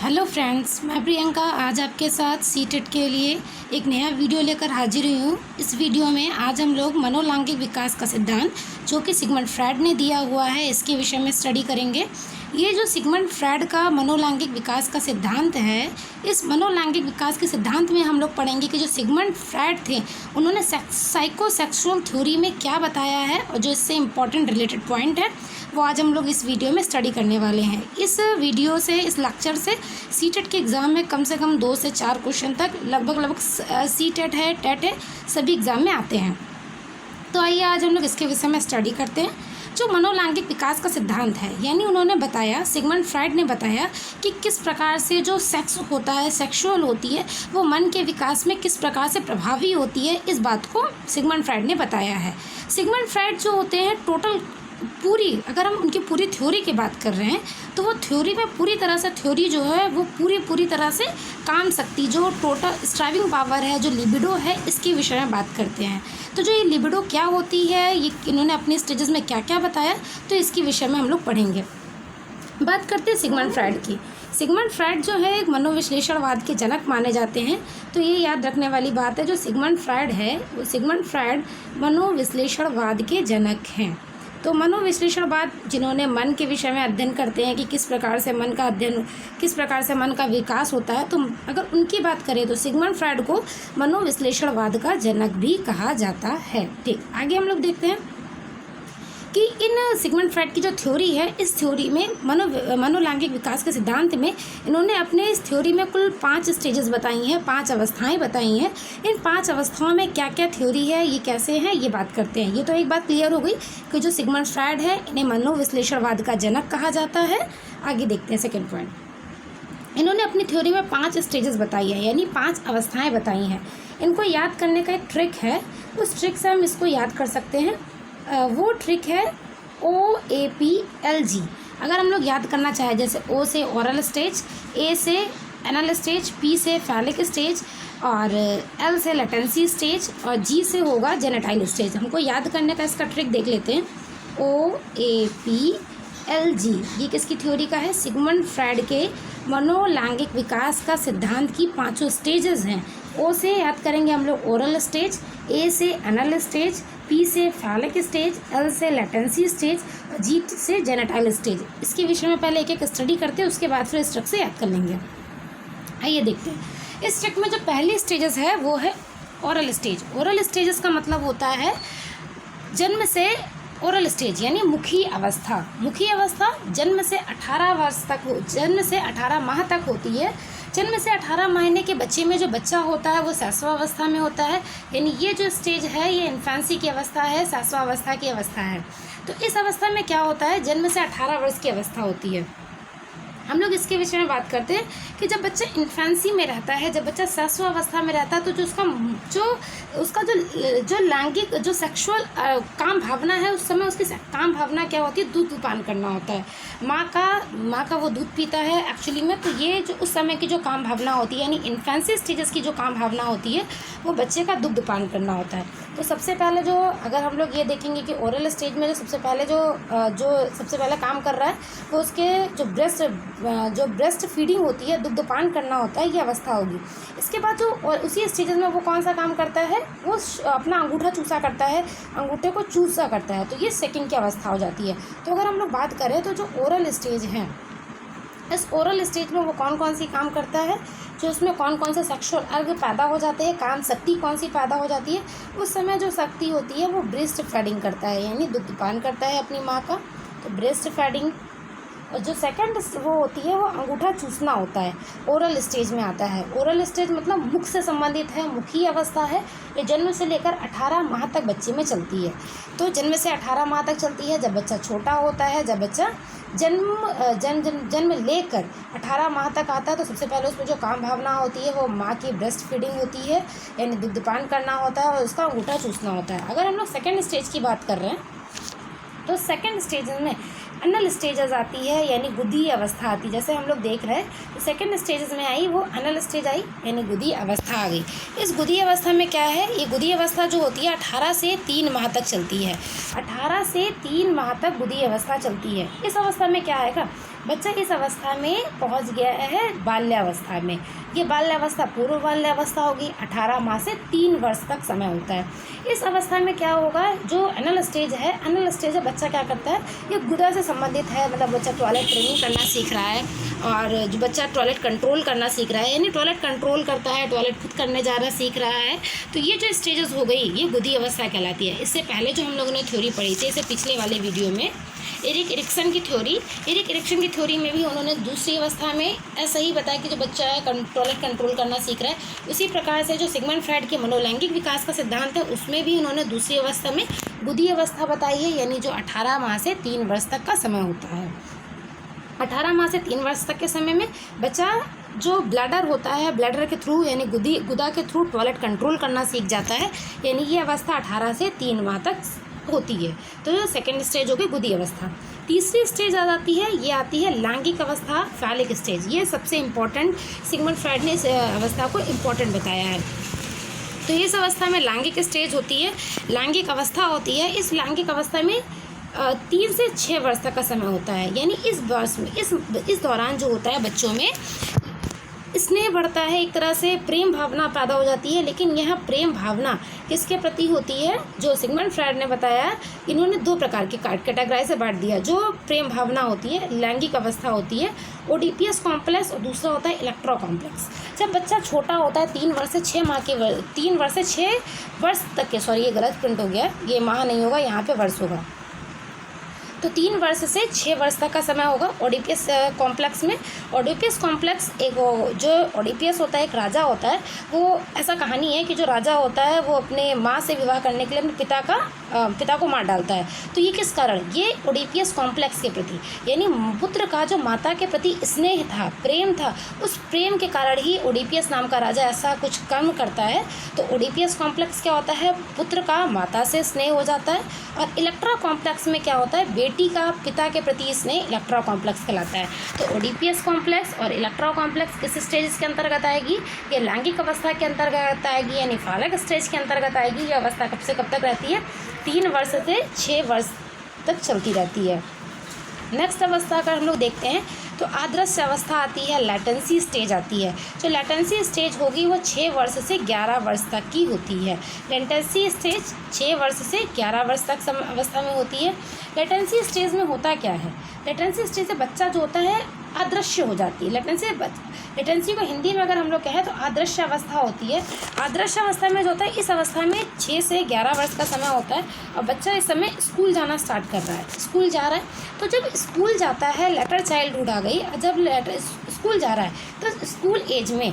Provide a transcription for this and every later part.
Hello friends, मैं प्रियंका आज आपके साथ सीटेट के लिए एक नया वीडियो लेकर हाजिर हुई हूँ। इस वीडियो में आज हम लोग मनोलैंगिक विकास का सिद्धांत जो कि सिगमंड फ्रायड ने दिया हुआ है इसके विषय में स्टडी करेंगे। ये जो सिगमंड फ्रायड का मनोलैंगिक विकास का सिद्धांत है, इस मनोलैंगिक विकास के सिद्धांत में हम लोग पढ़ेंगे कि जो सिगमंड फ्रायड थे उन्होंने साइकोसेक्सुअल थ्योरी में क्या बताया है और जो इससे इम्पॉर्टेंट रिलेटेड पॉइंट है वो आज हम लोग इस वीडियो में स्टडी करने वाले हैं। इस वीडियो से, इस लेक्चर से सीटेट के एग्ज़ाम में कम से कम 2 से 4 क्वेश्चन तक लगभग सीटेट है, टेट है, सभी एग्ज़ाम में आते हैं। तो आइए आज हम लोग इसके विषय में स्टडी करते हैं। जो मनोलैंगिक विकास का सिद्धांत है, यानी उन्होंने बताया, सिगमंड फ्रायड ने बताया कि किस प्रकार से जो सेक्स होता है, सेक्सुअल होती है, वो मन के विकास में किस प्रकार से प्रभावी होती है। इस बात को सिगमंड फ्रायड ने बताया है। सिगमंड फ्रायड जो होते हैं टोटल पूरी, अगर हम उनकी पूरी थ्योरी की बात कर रहे हैं तो वो थ्योरी में पूरी तरह से थ्योरी जो है वो पूरी तरह से काम शक्ति, जो टोटल स्ट्राइविंग पावर है, जो लिबिडो है, इसके विषय में बात करते हैं। तो जो ये लिबिडो क्या होती है, ये इन्होंने अपने स्टेजेस में क्या क्या बताया, तो इसके विषय में हम लोग पढ़ेंगे। बात करते हैं सिगमंड फ्रायड की। सिगमंड फ्रायड जो है एक मनोविश्लेषणवाद के जनक माने जाते हैं। तो ये याद रखने वाली बात है, जो सिगमंड फ्रायड है वो सिगमंड फ्रायड मनोविश्लेषणवाद के जनक हैं। तो मनोविश्लेषणवाद जिन्होंने मन के विषय में अध्ययन करते हैं कि किस प्रकार से मन का अध्ययन, किस प्रकार से मन का विकास होता है, तो अगर उनकी बात करें तो सिगमंड फ्रायड को मनोविश्लेषणवाद का जनक भी कहा जाता है। ठीक, आगे हम लोग देखते हैं कि इन सिगमंड फ्रायड की जो थ्योरी है, इस थ्योरी में मनोलैंगिक विकास के सिद्धांत में इन्होंने अपने इस थ्योरी में कुल 5 स्टेजेस बताई हैं, 5 अवस्थाएं बताई हैं। इन 5 अवस्थाओं में क्या क्या थ्योरी है, ये कैसे हैं, ये बात करते हैं। ये तो एक बात क्लियर हो गई कि जो सिगमंड फ्रायड है इन्हें मनोविश्लेषणवाद का जनक कहा जाता है। आगे देखते हैं सेकेंड पॉइंट। इन्होंने अपनी थ्योरी में 5 स्टेजेस बताई है, यानी 5 अवस्थाएँ बताई हैं। इनको याद करने का एक ट्रिक है, उस ट्रिक से हम इसको याद कर सकते हैं। वो ट्रिक है OAPLG। अगर हम लोग याद करना चाहें, जैसे O से ओरल स्टेज, A से एनल स्टेज, P से फैलिक स्टेज और L से लेटेंसी स्टेज और G से होगा जेनेटाइल स्टेज। हमको याद करने का इसका ट्रिक देख लेते हैं। OAPLG ये किसकी थ्योरी का है? सिगमंड फ्रायड के मनोलैंगिक विकास का सिद्धांत की 5 स्टेजेस हैं। O से याद करेंगे हम लोग ओरल स्टेज, A से एनल स्टेज, P से फैलिक स्टेज, L से लेटेंसी स्टेज और G से जेनेटाइल स्टेज। इसके विषय में पहले एक एक स्टडी करते हैं, उसके बाद फिर इस ट्रिक से याद कर लेंगे। आइए देखते हैं। इस ट्रिक में जो पहली स्टेजेस है वो है ओरल स्टेज। ओरल स्टेजेस का मतलब होता है जन्म से ओरल स्टेज, यानी मुखी अवस्था। मुखी अवस्था जन्म से 18 वर्ष तक जन्म से 18 माह तक होती है। जन्म से 18 महीने के बच्चे में जो बच्चा होता है वो शैशवावस्था में होता है, यानी ये जो स्टेज है ये इन्फेंसी की अवस्था है, शैशवावस्था की अवस्था है। तो इस अवस्था में क्या होता है, जन्म से 18 वर्ष की अवस्था होती है। हम लोग इसके विषय में बात करते हैं कि जब बच्चा इन्फेंसी में रहता है, जब बच्चा शैशवावस्था में रहता है, तो उसका जो लैंगिक, जो सेक्सुअल काम भावना है, उस समय उसकी काम भावना क्या होती है? दूध पान करना होता है। माँ का वो दूध पीता है एक्चुअली में। तो ये जो उस समय की जो काम भावना होती है, यानी इन्फेंसी स्टेजेस की जो काम भावना होती है, वो बच्चे का दुग्ध पान करना होता है। तो सबसे पहले जो, अगर हम लोग ये देखेंगे कि ओरल स्टेज में जो सबसे पहले काम कर रहा है वो उसके जो ब्रेस्ट फीडिंग होती है, दुग्धपान करना होता है, ये अवस्था होगी। इसके बाद जो उसी स्टेजेस में वो कौन सा काम करता है, वो अपना अंगूठा चूसा करता है, अंगूठे को चूसा करता है। तो ये सेकंड की अवस्था हो जाती है। तो अगर हम लोग बात करें तो जो ओरल स्टेज है, इस ओरल स्टेज में वो कौन कौन सी काम करता है, जो उसमें कौन कौन से सेक्सुअल अर्ग पैदा हो जाते हैं, काम शक्ति कौन सी पैदा हो जाती है, उस समय जो शक्ति होती है वो ब्रेस्ट फीडिंग करता है, यानी दुग्धपान करता है अपनी माँ का। तो ब्रेस्ट फीडिंग। और जो सेकंड वो होती है वो अंगूठा चूसना होता है, ओरल स्टेज में आता है। ओरल स्टेज मतलब मुख से संबंधित है, मुखी अवस्था है। ये जन्म से लेकर 18 माह तक बच्चे में चलती है। तो जन्म से 18 माह तक चलती है, जब बच्चा छोटा होता है, जब बच्चा जन्म लेकर 18 माह तक आता है, तो सबसे पहले उसमें जो काम भावना होती है वो माँ की ब्रेस्ट फीडिंग होती है, यानी दुग्धपान करना होता है और उसका अंगूठा चूसना होता है। अगर हम लोग सेकेंड स्टेज की बात कर रहे हैं तो सेकेंड स्टेज में अनल स्टेजेस आती है, यानी गुदी अवस्था आती है। जैसे हम लोग देख रहे हैं तो सेकेंड स्टेजेस में आई वो अनल स्टेज आई, यानी गुदी अवस्था आ गई। इस गुदी अवस्था में क्या है, ये गुदी अवस्था जो होती है 18 से 3 माह तक चलती है। 18 से 3 माह तक गुदी अवस्था चलती है। इस अवस्था में क्या आएगा, बच्चा इस अवस्था में पहुंच गया है बाल्यावस्था में। ये बाल्यावस्था पूर्व बाल्यावस्था होगी। 18 माह से 3 वर्ष तक समय होता है। इस अवस्था में क्या होगा, जो एनल स्टेज है, बच्चा क्या करता है, ये गुदा से संबंधित है। मतलब बच्चा टॉयलेट ट्रेनिंग करना सीख रहा है, और जो बच्चा टॉयलेट कंट्रोल करना सीख रहा है, यानी टॉयलेट कंट्रोल करता है, टॉयलेट खुद करने जा रहा सीख रहा है। तो ये जो स्टेजेस हो गई, ये गुदी अवस्था कहलाती है। इससे पहले जो हम लोगों ने थ्योरी पढ़ी थी, इससे पिछले वाले वीडियो में, एरिक एरिक्सन की थ्योरी में भी उन्होंने दूसरी अवस्था में ऐसा ही बताया कि जो बच्चा है टॉयलेट कंट्रोल करना सीख रहा है। उसी प्रकार से जो सिगमंड फ्रायड के मनोलैंगिक विकास का सिद्धांत है, उसमें भी उन्होंने दूसरी अवस्था में गुदी अवस्था बताई है, यानी जो 18 माह से 3 वर्ष तक का समय होता है। 18 माह से 3 वर्ष तक के समय में बच्चा जो ब्लैडर होता है, ब्लैडर के थ्रू यानी गुदा के थ्रू टॉयलेट कंट्रोल करना सीख जाता है, यानी ये अवस्था 18 से 3 माह तक होती है। तो जो सेकेंड स्टेज होगी गुदी अवस्था। तीसरी स्टेज आ जाती है, ये आती है लैंगिक अवस्था, फैलिक स्टेज। ये सबसे इम्पॉर्टेंट, सिगमंड फ्रायड ने इस अवस्था को इम्पॉर्टेंट बताया है। तो इस अवस्था में लैंगिक स्टेज होती है, लैंगिक अवस्था होती है। इस लैंगिक अवस्था में 3 से 6 वर्ष तक का समय होता है, यानी इस वर्ष में इस दौरान जो होता है बच्चों में स्नेह बढ़ता है, एक तरह से प्रेम भावना पैदा हो जाती है। लेकिन यह प्रेम भावना किसके प्रति होती है, जो सिगमंड फ्रायड ने बताया, इन्होंने 2 प्रकार के कैटेगराइज से बांट दिया। जो प्रेम भावना होती है, लैंगिक अवस्था होती है, ओडिपियस कॉम्प्लेक्स, और दूसरा होता है इलेक्ट्रो कॉम्प्लेक्स। जब बच्चा छोटा होता है, 3 वर्ष से 6 वर्ष तक के, सॉरी ये गलत प्रिंट हो गया, ये माह नहीं होगा, यहाँ पे वर्ष होगा। तो 3 वर्ष से 6 वर्ष तक का समय होगा ओडिपियस कॉम्प्लेक्स में। ओडिपियस कॉम्प्लेक्स जो ओडिपियस होता है, एक राजा होता है। वो ऐसा कहानी है कि जो राजा होता है वो अपने माँ से विवाह करने के लिए अपने पिता को मार डालता है। तो ये किस कारण, ये ओडिपियस कॉम्प्लेक्स के प्रति, यानी पुत्र का जो माता के प्रति स्नेह था, प्रेम था, उस प्रेम के कारण ही ओडिपियस नाम का राजा ऐसा कुछ कर्म करता है। तो ओडिपियस कॉम्प्लेक्स क्या होता है, पुत्र का माता से स्नेह हो जाता है। और इलेक्ट्रा कॉम्प्लेक्स में क्या होता है, बेटी का पिता के प्रति स्नेह इलेक्ट्रा कॉम्प्लेक्स कहलाता है। तो ओडिपियस कॉम्प्लेक्स और इलेक्ट्रा कॉम्प्लेक्स किस स्टेज के अंतर्गत आएगी, ये लैंगिक अवस्था के अंतर्गत आएगी, यानी फालक स्टेज के अंतर्गत आएगी। ये अवस्था कब से कब तक रहती है, 3 वर्ष से 6 वर्ष तक चलती रहती है। नेक्स्ट अवस्था अगर हम लोग देखते हैं तो आदर्श अवस्था आती है, लैटेंसी स्टेज आती है। जो लैटेंसी स्टेज होगी वो 6 वर्ष से 11 वर्ष तक की होती है। लैटेंसी स्टेज 6 वर्ष से 11 वर्ष तक अवस्था में होती है। लैटेंसी स्टेज में होता क्या है, लेटेंसी स्टेज से बच्चा जो होता है अदृश्य हो जाती है। लेटेंसी को हिंदी में अगर हम लोग कहें तो आदृश्य अवस्था होती है। आदृश्य अवस्था में जो होता है, इस अवस्था में 6 से 11 वर्ष का समय होता है और बच्चा इस समय स्कूल जाना स्टार्ट कर रहा है, स्कूल जा रहा है। तो जब स्कूल जाता है, लेटर चाइल्डहुड आ गई, जब स्कूल जा रहा है तो स्कूल एज में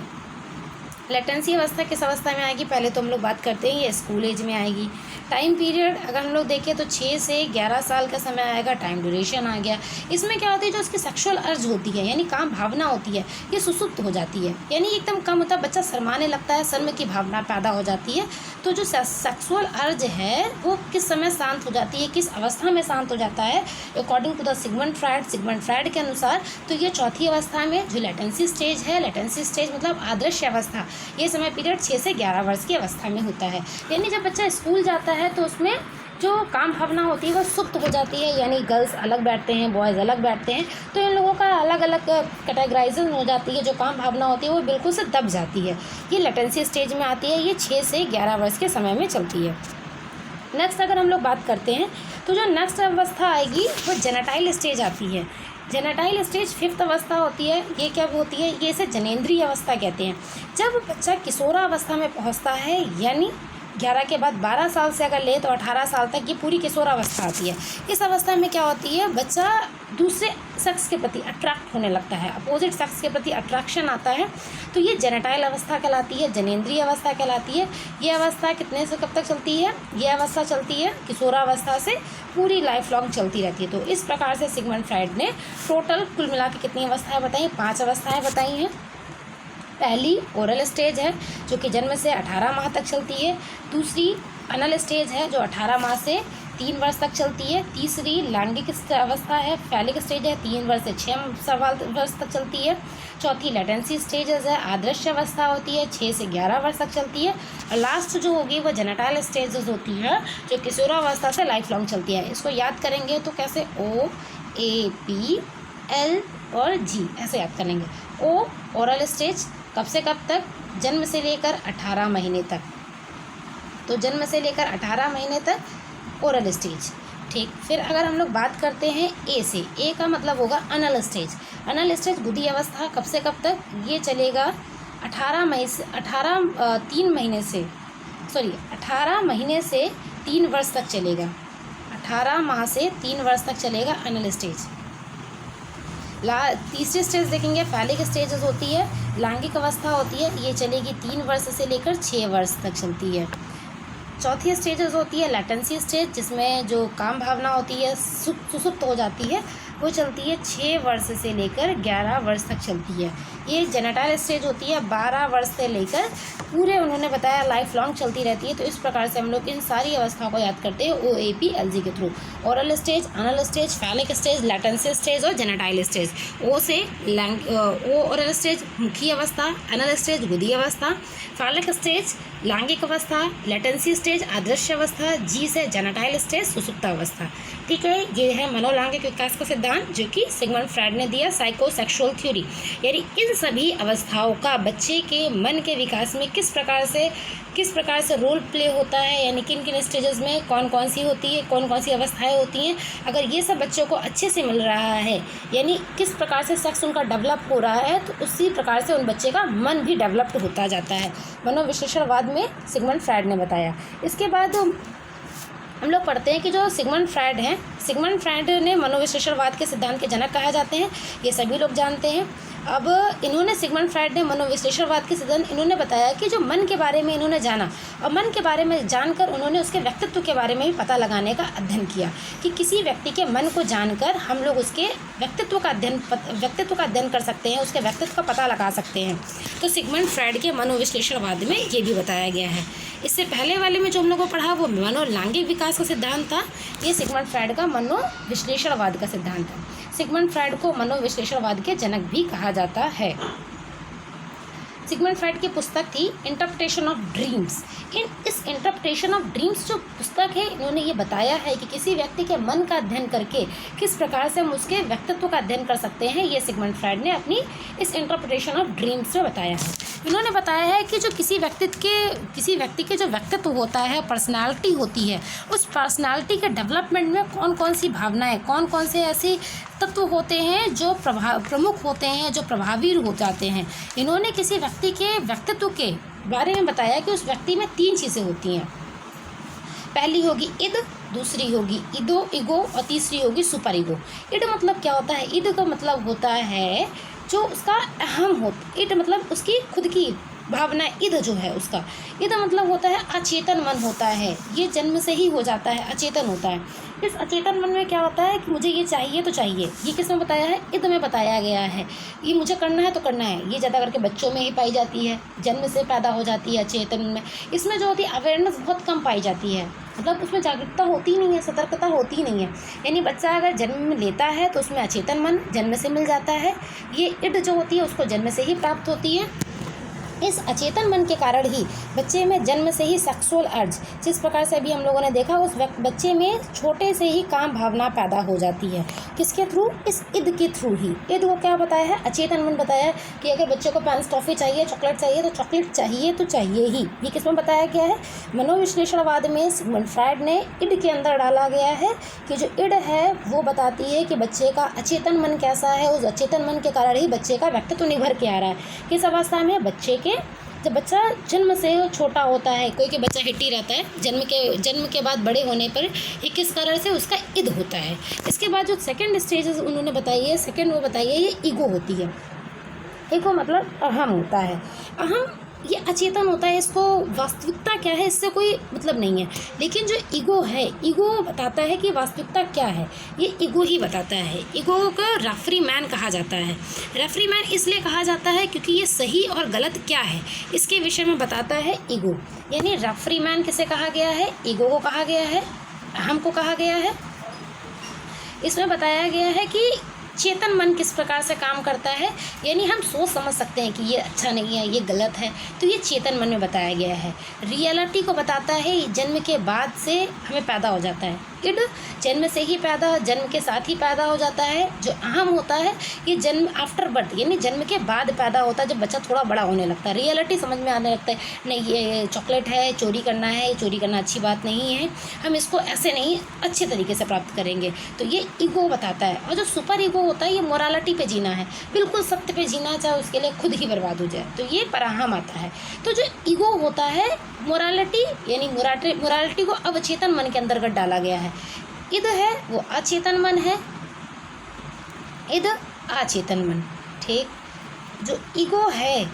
लेटेंसी अवस्था किस अवस्था में आएगी, पहले तो हम लोग बात करते हैं ये स्कूल एज में आएगी। टाइम पीरियड अगर हम लोग देखें तो 6 से 11 साल का समय आएगा, टाइम ड्यूरेशन आ गया। इसमें क्या होती है, जो उसकी सेक्सुअल अर्ज होती है यानी काम भावना होती है, ये सुसुप्त हो जाती है, यानी एकदम कम होता है, बच्चा शर्माने लगता है, शर्म की भावना पैदा हो जाती है। तो जो सेक्सुअल अर्ज है वो किस समय शांत हो जाती है, किस अवस्था में शांत हो जाता है, according to the Sigmund Freud के अनुसार तो ये चौथी अवस्था में जो लेटेंसी स्टेज है, लेटेंसी स्टेज मतलब आदर्श अवस्था, ये समय पीरियड 6 से 11 वर्ष की अवस्था में होता है। यानी जब बच्चा स्कूल जाता है तो उसमें जो काम भावना होती है वो सुप्त हो जाती है, यानी गर्ल्स अलग बैठते हैं, बॉयज़ अलग बैठते हैं, तो इन लोगों का अलग अलग कैटेगराइजेशन हो जाती है। जो काम भावना होती है वो बिल्कुल से दब जाती है। ये लेटेंसी स्टेज में आती है, ये 6 से 11 वर्ष के समय में चलती है। नेक्स्ट अगर हम लोग बात करते हैं तो जो नेक्स्ट अवस्था आएगी वो जेनेटाइल स्टेज आती है। जेनेटाइल स्टेज 5th अवस्था होती है। ये क्या होती है, ये इसे जनेंद्रीय अवस्था कहते हैं। जब बच्चा किशोरावस्था में पहुंचता है, यानी 11 के बाद 12 साल से अगर ले तो 18 साल तक ये पूरी किशोरावस्था आती है। इस अवस्था में क्या होती है, बच्चा दूसरे सेक्स के प्रति अट्रैक्ट होने लगता है, अपोजिट सेक्स के प्रति अट्रैक्शन आता है। तो ये जेनेटाइल अवस्था कहलाती है, जनेंद्रीय अवस्था कहलाती है। ये अवस्था कितने से कब तक चलती है, ये अवस्था चलती है किशोरावस्था से पूरी लाइफ लॉन्ग चलती रहती है। तो इस प्रकार से सिगमंड फ्रायड ने टोटल कुल मिला के कितनी अवस्थाएँ बताई, 5 अवस्थाएँ बताई हैं। पहली ओरल स्टेज है जो कि जन्म से 18 माह तक चलती है। दूसरी अनल स्टेज है जो 18 माह से 3 वर्ष तक चलती है। तीसरी लैंगिक अवस्था है, फैलिक स्टेज है, 3 वर्ष से 6 वर्ष तक चलती है। चौथी लेटेंसी स्टेजेस है, आदर्श अवस्था होती है, 6 से 11 वर्ष तक चलती है। और लास्ट जो होगी वो जेनेटाइल स्टेजेस होती है जो किशोरावस्था से लाइफ लॉन्ग चलती है। इसको याद करेंगे तो कैसे, OAPL और जी ऐसे याद कर लेंगे। ओ ओरल स्टेज कब से कब तक, जन्म से लेकर 18 महीने तक, तो जन्म से लेकर 18 महीने तक ओरल स्टेज। ठीक, फिर अगर हम लोग बात करते हैं ए से, ए का मतलब होगा अनल स्टेज। अनल स्टेज गुदी अवस्था कब से कब तक, ये चलेगा 18 महीने से 3 वर्ष तक चलेगा। 18 माह से 3 वर्ष तक चलेगा अनल स्टेज। तीसरी स्टेज देखेंगे फैलिक स्टेजेस होती है, लैंगिक अवस्था होती है, ये चलेगी 3 वर्ष से लेकर 6 वर्ष तक चलती है। चौथी स्टेजेस होती है लैटेंसी स्टेज, जिसमें जो काम भावना होती है सुसुप्त हो जाती है, वो चलती है 6 वर्ष से लेकर 11 वर्ष तक चलती है। ये जेनेटाइल स्टेज होती है 12 वर्ष से लेकर पूरे, उन्होंने बताया लाइफ लॉन्ग चलती रहती है। तो इस प्रकार से हम लोग इन सारी अवस्थाओं को याद करते हैं OAPLG के थ्रू। ओरल स्टेज, अनल stage, phallic stage, latency stage और जेनेटाइल स्टेज। ओ से ओरल स्टेज मुखी अवस्था, अनल स्टेज गुदी अवस्था, फैलिक स्टेज लैंगिक अवस्था, लैटेंसी स्टेज अदृश्य अवस्था, जी से जेनेटाइल स्टेज सुसुप्त अवस्था। ठीक है, ये है मनोलैंगिक विकास का सिद्धांत जो कि सिगमंड फ्रायड ने दिया, साइकोसेक्सुअल थ्योरी। यानी इन सभी अवस्थाओं का बच्चे के मन के विकास में किस प्रकार से रोल प्ले होता है, यानी किन किन स्टेजेस में कौन कौन सी होती है, कौन कौन सी अवस्थाएं होती हैं। अगर ये सब बच्चों को अच्छे से मिल रहा है, यानी किस प्रकार से सेक्स उनका डेवलप हो रहा है, तो उसी प्रकार से उन बच्चे का मन भी डेवलप्ड होता जाता है। मनोविश्लेषणवाद में सिगमंड फ्रायड ने बताया। इसके बाद हम लोग पढ़ते हैं कि जो सिगमंड फ्रायड हैं, सिगमंड फ्रायड ने मनोविश्लेषणवाद के सिद्धांत के जनक कहा जाते हैं, ये सभी लोग जानते हैं। अब इन्होंने सिगमंड फ्रायड ने मनोविश्लेषणवाद के सिद्धांत इन्होंने बताया कि जो मन के बारे में इन्होंने जाना और मन के बारे में जानकर उन्होंने उसके व्यक्तित्व के बारे में भी पता लगाने का अध्ययन किया कि किसी व्यक्ति के मन को जानकर हम लोग उसके व्यक्तित्व का अध्ययन कर सकते हैं, उसके व्यक्तित्व का पता लगा सकते हैं। तो सिगमंड फ्रायड के मनोविश्लेषणवाद में ये भी बताया गया है। इससे पहले वाले में जो हम लोगों को पढ़ा वो मनोलैंगिक विकास का सिद्धांत था, ये सिगमंड फ्रायड का मनोविश्लेषणवाद का सिद्धांत है। सिगमंड फ्रायड को मनोविश्लेषणवाद के जनक भी कहा जाता है। सिगमंड फ्रायड की पुस्तक थी इंटरप्रिटेशन ऑफ ड्रीम्स। इस इंटरप्रिटेशन ऑफ ड्रीम्स जो पुस्तक है, इन्होंने ये बताया है कि किसी व्यक्ति के मन का अध्ययन करके किस प्रकार से हम उसके व्यक्तित्व का अध्ययन कर सकते हैं, ये सिगमंड फ्रायड ने अपनी इस इंटरप्रिटेशन ऑफ ड्रीम्स में बताया है। इन्होंने बताया है कि जो किसी व्यक्ति के जो व्यक्तित्व होता है, पर्सनालिटी होती है, उस पर्सनालिटी के डेवलपमेंट में कौन कौन सी भावनाएं, कौन कौन से ऐसे तत्व होते हैं जो प्रमुख होते हैं, जो प्रभावी हो जाते हैं। इन्होंने किसी व्यक्ति के व्यक्तित्व के बारे में बताया कि उस व्यक्ति में 3 चीज़ें होती हैं। पहली होगी इद, दूसरी होगी ईगो और तीसरी होगी सुपर ईगो। इड मतलब क्या होता है? इद का मतलब होता है जो उसका अहम होता, इड मतलब उसकी खुद की भावना, इद जो है उसका, इद मतलब होता है अचेतन मन होता है, ये जन्म से ही हो जाता है, अचेतन होता है। इस अचेतन मन में क्या होता है कि मुझे ये चाहिए तो चाहिए, ये किसमें बताया है? इद में बताया गया है। ये मुझे करना है तो करना है, ये ज़्यादा करके बच्चों में ही पाई जाती है, जन्म से पैदा हो जाती है अचेतन में। इसमें जो होती है अवेयरनेस बहुत कम पाई जाती है, मतलब उसमें जागरूकता होती नहीं है, सतर्कता होती नहीं है। यानी बच्चा अगर जन्म में लेता है तो उसमें अचेतन मन जन्म से मिल जाता है, ये इड जो होती है उसको जन्म से ही प्राप्त होती है। इस अचेतन मन के कारण ही बच्चे में जन्म से ही सेक्सुअल अर्ज, जिस प्रकार से अभी हम लोगों ने देखा, उस बच्चे में छोटे से ही काम भावना पैदा हो जाती है। किसके थ्रू? इस इद के थ्रू ही। इद को क्या बताया है? अचेतन मन बताया है कि अगर बच्चे को पेंस, टॉफ़ी चाहिए, चॉकलेट चाहिए तो चॉकलेट चाहिए तो चाहिए ही। ये किस में बताया गया है? मनोविश्लेषणवाद में सिगमंड फ्रायड ने इड के अंदर डाला गया है कि जो इड है वो बताती है कि बच्चे का अचेतन मन कैसा है, उस अचेतन मन के कारण ही बच्चे का व्यक्तित्व निभर के आ रहा है। किस अवस्था में? बच्चे जब बच्चा जन्म से छोटा होता है, कोई के बच्चा हिट्टी रहता है, जन्म के बाद बड़े होने पर ये किस कारण से उसका इद होता है। इसके बाद जो सेकंड स्टेज उन्होंने बताई है, सेकंड वो बताई है, ये ईगो होती है। ईगो मतलब अहम होता है। अहम ये अचेतन होता है, इसको वास्तविकता क्या है इससे कोई मतलब नहीं है। लेकिन जो ईगो है, ईगो बताता है कि वास्तविकता क्या है, ये ईगो ही बताता है। ईगो को रेफरी मैन कहा जाता है। रेफरी मैन इसलिए कहा जाता है क्योंकि ये सही और गलत क्या है इसके विषय में बताता है ईगो। यानी रेफरी मैन किसे कहा गया है? ईगो को कहा गया है, अहम को कहा गया है। इसमें बताया गया है कि चेतन मन किस प्रकार से काम करता है, यानी हम सोच समझ सकते हैं कि ये अच्छा नहीं है, ये गलत है, तो ये चेतन मन में बताया गया है। रियलिटी को बताता है, ये जन्म के बाद से हमें पैदा हो जाता है। इड जन्म से ही जन्म के साथ ही पैदा हो जाता है। जो अहम होता है ये जन्म आफ्टर बर्थ, यानी जन्म के बाद पैदा होता है, जब बच्चा थोड़ा बड़ा होने लगता है। रियलिटी समझ में आने लगता है, नहीं ये चॉकलेट है, चोरी करना है, चोरी करना अच्छी बात नहीं है, हम इसको ऐसे नहीं अच्छे तरीके से प्राप्त करेंगे, तो ये ईगो बताता है। और जो सुपर ईगो होता है ये मोरालिटी पे जीना है, बिल्कुल सत्य पे जीना, चाहे उसके लिए खुद ही बर्बाद हो जाए, तो ये पराहम आता है। तो जो ईगो होता है मोरालिटी, यानी मोरालिटी को अवचेतन मन के अंतर्गत डाला गया है। इद है वो अचेतन मन है, इद अचेतन मन, ठीक। जो ईगो है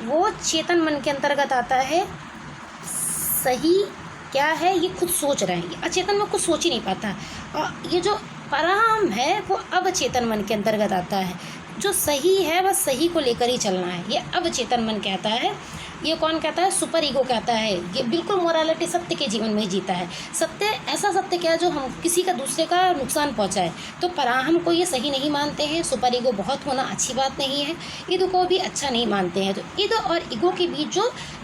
वो चेतन मन के अंतर्गत आता है। सही क्या है ये खुद सोच रहे हैं, अचेतन में कुछ सोच ही नहीं पाता। और ये जो पराहम है वो अवचेतन मन के अंतर्गत आता है। जो सही है बस सही को लेकर ही चलना है, ये अवचेतन मन कहता है। ये कौन कहता है? सुपर ईगो कहता है। ये बिल्कुल मोरालिटी सत्य के जीवन में ही जीता है। सत्य ऐसा सत्य क्या है जो हम किसी का दूसरे का नुकसान पहुंचाए, तो पराहम को ये सही नहीं मानते हैं। सुपर ईगो बहुत होना अच्छी बात नहीं है, ईगो को भी अच्छा नहीं मानते हैं। तो ईगो और ईगो के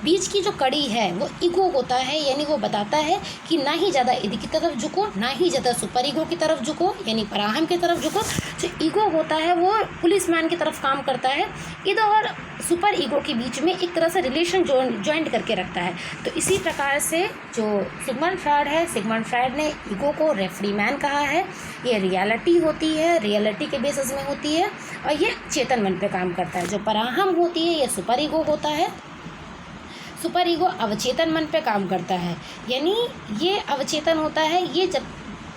बीच की जो कड़ी है वो ईगो होता है, यानी वो बताता है कि ना ही ज़्यादा ईद की तरफ झुको, ना ही ज़्यादा सुपर ईगो की तरफ झुको, यानी पराहम की तरफ झुको। जो ईगो होता है वो पुलिस मैन की तरफ काम करता है, ईगो और सुपर ईगो के बीच में एक तरह से रिलेशन ज्वाइंट करके रखता है। तो इसी प्रकार से जो सिगमंड फ्रॉयड है, सिगमंड फ्रॉयड ने ईगो को रेफरी मैन कहा है। ये रियलिटी होती है, रियलिटी के बेसिस में होती है, और ये चेतन मन पे काम करता है। जो पराहम होती है ये सुपर ईगो होता है। सुपर ईगो अवचेतन मन पे काम करता है, यानी ये अवचेतन होता है। ये जब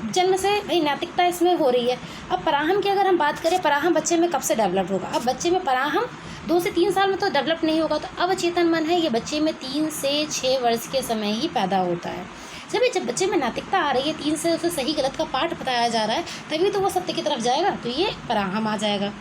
जन्म से भाई नैतिकता इसमें हो रही है। अब पराहम की अगर हम बात करें, पराहम बच्चे में कब से डेवलप होगा? अब बच्चे में पराहम 2 से 3 साल में तो डेवलप नहीं होगा। तो अवचेतन मन है ये बच्चे में 3 से 6 वर्ष के समय ही पैदा होता है। जब बच्चे में नैतिकता आ रही है, 3 से उसे सही गलत का पाठ बताया जा रहा है, तभी तो वो सत्य की तरफ जाएगा, तो ये पराहम आ जाएगा।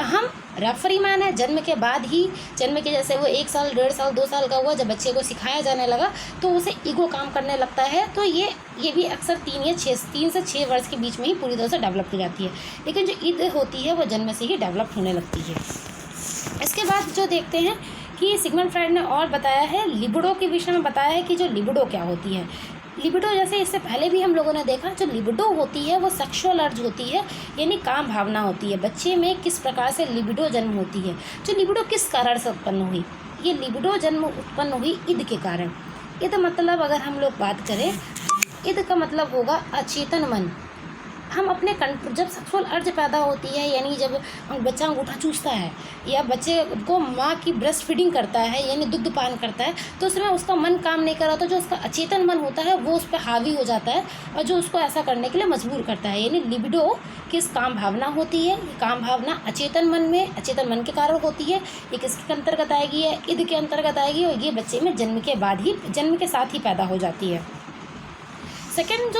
हम रेफरी मैन है जन्म के बाद ही, जन्म के जैसे वो 1 साल 1.5 साल 2 साल का हुआ, जब बच्चे को सिखाया जाने लगा तो उसे ईगो काम करने लगता है। तो ये भी अक्सर 3 से 6 वर्ष के बीच में ही पूरी तरह से डेवलप हो जाती है। लेकिन जो ईद होती है वो जन्म से ही डेवलप होने लगती है। इसके बाद जो देखते हैं कि सिगमंड फ्रॉयड ने और बताया है, लिबिडो के विषय में बताया है कि जो लिबिडो क्या होती है। लिबिडो जैसे इससे पहले भी हम लोगों ने देखा, जो लिबिडो होती है वो सेक्सुअल अर्ज होती है, यानी काम भावना होती है। बच्चे में किस प्रकार से लिबिडो जन्म होती है, जो लिबिडो किस कारण से उत्पन्न हुई? ये लिबिडो जन्म उत्पन्न हुई ईद के कारण। ईद मतलब अगर हम लोग बात करें, ईद का मतलब होगा अचेतन मन। हम अपने जब सेक्सुअल अर्ज पैदा होती है, यानी जब बच्चा अंगूठा चूसता है या बच्चे को माँ की ब्रेस्ट फीडिंग करता है, यानी दुग्ध पान करता है, तो उसमें उसका मन काम नहीं कर रहा, तो जो उसका अचेतन मन होता है वो उस पर हावी हो जाता है और जो उसको ऐसा करने के लिए मजबूर करता है। यानी लिबिडो किस काम भावना होती है? ये काम भावना अचेतन मन के कारण होती है। ये किसके अंतर्गत आएगी? है ईद के अंतर्गत आएगी, और ये बच्चे में जन्म के साथ ही पैदा हो जाती है। सेकेंड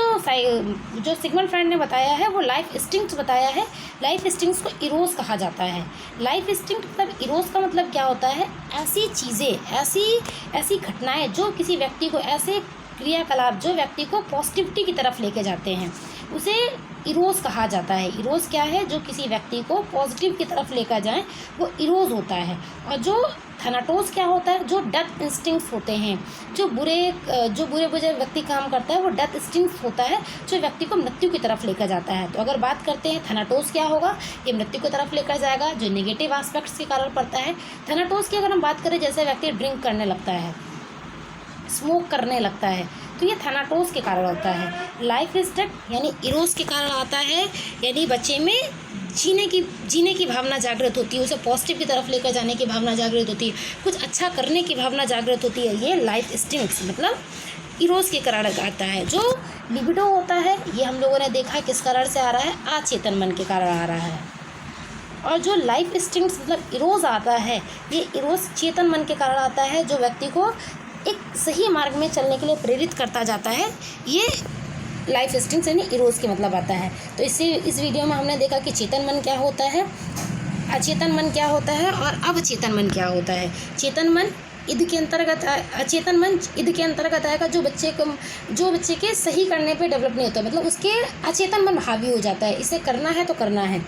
जो सिगमंड फ्रॉयड ने बताया है वो लाइफ इंस्टिंक्ट्स बताया है। लाइफ इंस्टिंक्ट्स को इरोस कहा जाता है। लाइफ इंस्टिंक्ट मतलब इरोस का मतलब क्या होता है? ऐसी चीज़ें, ऐसी घटनाएं जो किसी व्यक्ति को, ऐसे क्रियाकलाप जो व्यक्ति को पॉजिटिविटी की तरफ लेके जाते हैं, उसे इरोस कहा जाता है। इरोस क्या है? जो किसी व्यक्ति को पॉजिटिव की तरफ लेकर जाए, वो इरोस होता है। और जो थैनाटोस क्या होता है? जो डेथ इंस्टिंक्ट्स होते हैं, जो बुरे व्यक्ति काम करता है वो डेथ इंस्टिंक्ट्स होता है, जो व्यक्ति को मृत्यु की तरफ लेकर जाता है। तो अगर बात करते हैं थैनाटोस क्या होगा, ये मृत्यु की तरफ लेकर जाएगा, जो नेगेटिव एस्पेक्ट्स के कारण पड़ता है। थैनाटोस की अगर हम बात करें, जैसे व्यक्ति ड्रिंक करने लगता है, स्मोक करने लगता है, तो ये थैनाटोस के कारण होता है। लाइफ इज डेथ यानी इरोस के कारण आता है, यानी बच्चे में जीने की भावना जागृत होती है, उसे पॉजिटिव की तरफ लेकर जाने की भावना जागृत होती है, कुछ अच्छा करने की भावना जागृत होती है। ये लाइफ इंस्टिंक्ट्स मतलब इरोस के कारण आता है। जो लिबिडो होता है ये हम लोगों ने देखा किस कारण से आ रहा है? अचेतन मन के कारण आ रहा है। और जो लाइफ इंस्टिंक्ट्स मतलब इरोस आता है, ये इरोस चेतन मन के कारण आता है, जो व्यक्ति को एक सही मार्ग में चलने के लिए प्रेरित करता जाता है। ये लाइफ इंस्टिंक्ट्स यानी इरोस के मतलब आता है। तो इस वीडियो में हमने देखा कि चेतन मन क्या होता है, अचेतन मन क्या होता है और अवचेतन मन क्या होता है। चेतन मन ईद के अंतर्गत, अचेतन मन ईद के अंतर्गत आएगा, जो बच्चे के सही करने पे डेवलप नहीं होता, मतलब उसके अचेतन मन हावी हो जाता है, इसे करना है तो करना है।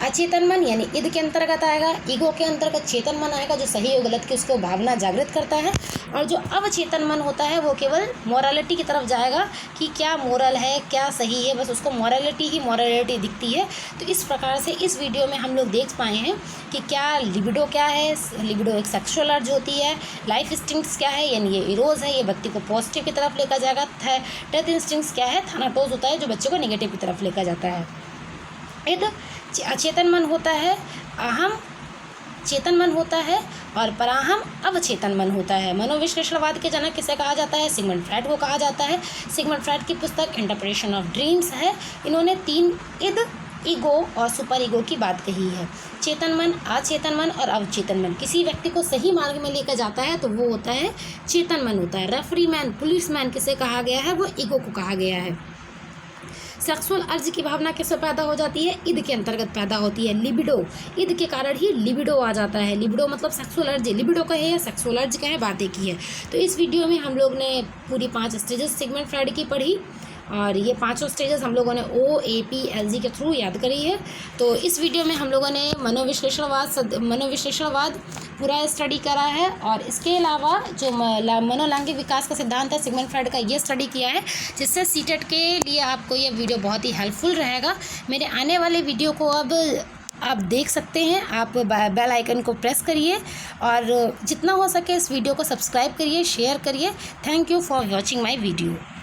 अचेतन मन यानी ईद के अंतर्गत आएगा। ईगो के अंतर्गत चेतन मन आएगा, जो सही और गलत की उसको भावना जागृत करता है। और जो अवचेतन मन होता है वो केवल मोरालिटी की तरफ जाएगा कि क्या मोरल है, क्या सही है, बस उसको मोरालिटी दिखती है। तो इस प्रकार से इस वीडियो में हम लोग देख पाए हैं कि क्या लिबिडो क्या है। लिबिडो एक सेक्सुअल अर्ज होती है। लाइफ इंस्टिंक्ट्स क्या है, यानी ये इरोज है, ये व्यक्ति को पॉजिटिव की तरफ लेकर जाएगा। डेथ इंस्टिंक्ट्स क्या है, थानाटोस होता है, जो बच्चे को नेगेटिव की तरफ लेकर जाता है। अचेतन मन होता है, अहम चेतन मन होता है, और पराहम अवचेतन मन होता है। मनोविश्लेषणवाद के जनक किसे कहा जाता है? सिगमंड फ्रायड को कहा जाता है। सिगमंड फ्रायड की पुस्तक इंटरप्रिटेशन ऑफ ड्रीम्स है। इन्होंने 3 ईद, ईगो और सुपर ईगो की बात कही है। चेतन मन, अचेतन मन और अवचेतन मन किसी व्यक्ति को सही मार्ग में लेकर जाता है तो वो होता है चेतन मन होता है। रेफरी मैन, पुलिस मैन किसे कहा गया है? वो ईगो को कहा गया है। सेक्सुअल अर्ज की भावना किससे पैदा हो जाती है? ईद के अंतर्गत पैदा होती है। लिबिडो, ईद के कारण ही लिबिडो आ जाता है। लिबिडो मतलब सेक्सुअल अर्ज, लिबिडो कहे या सेक्सुअल अर्ज कहे, बात एक ही है। तो इस वीडियो में हम लोग ने पूरी 5 स्टेजेस सिगमंड फ्रायड की पढ़ी, और ये 5 स्टेजेस हम लोगों ने OAPLG के थ्रू याद करी है। तो इस वीडियो में हम लोगों ने मनोविश्लेषणवाद पूरा स्टडी करा है, और इसके अलावा जो मनोलैंगिक विकास का सिद्धांत है सिगमंड फ्रायड का, ये स्टडी किया है, जिससे सीटेट के लिए आपको ये वीडियो बहुत ही हेल्पफुल रहेगा। मेरे आने वाले वीडियो को अब आप देख सकते हैं। आप बेल आइकन को प्रेस करिए, और जितना हो सके इस वीडियो को सब्सक्राइब करिए, शेयर करिए। Thank you for watching my video.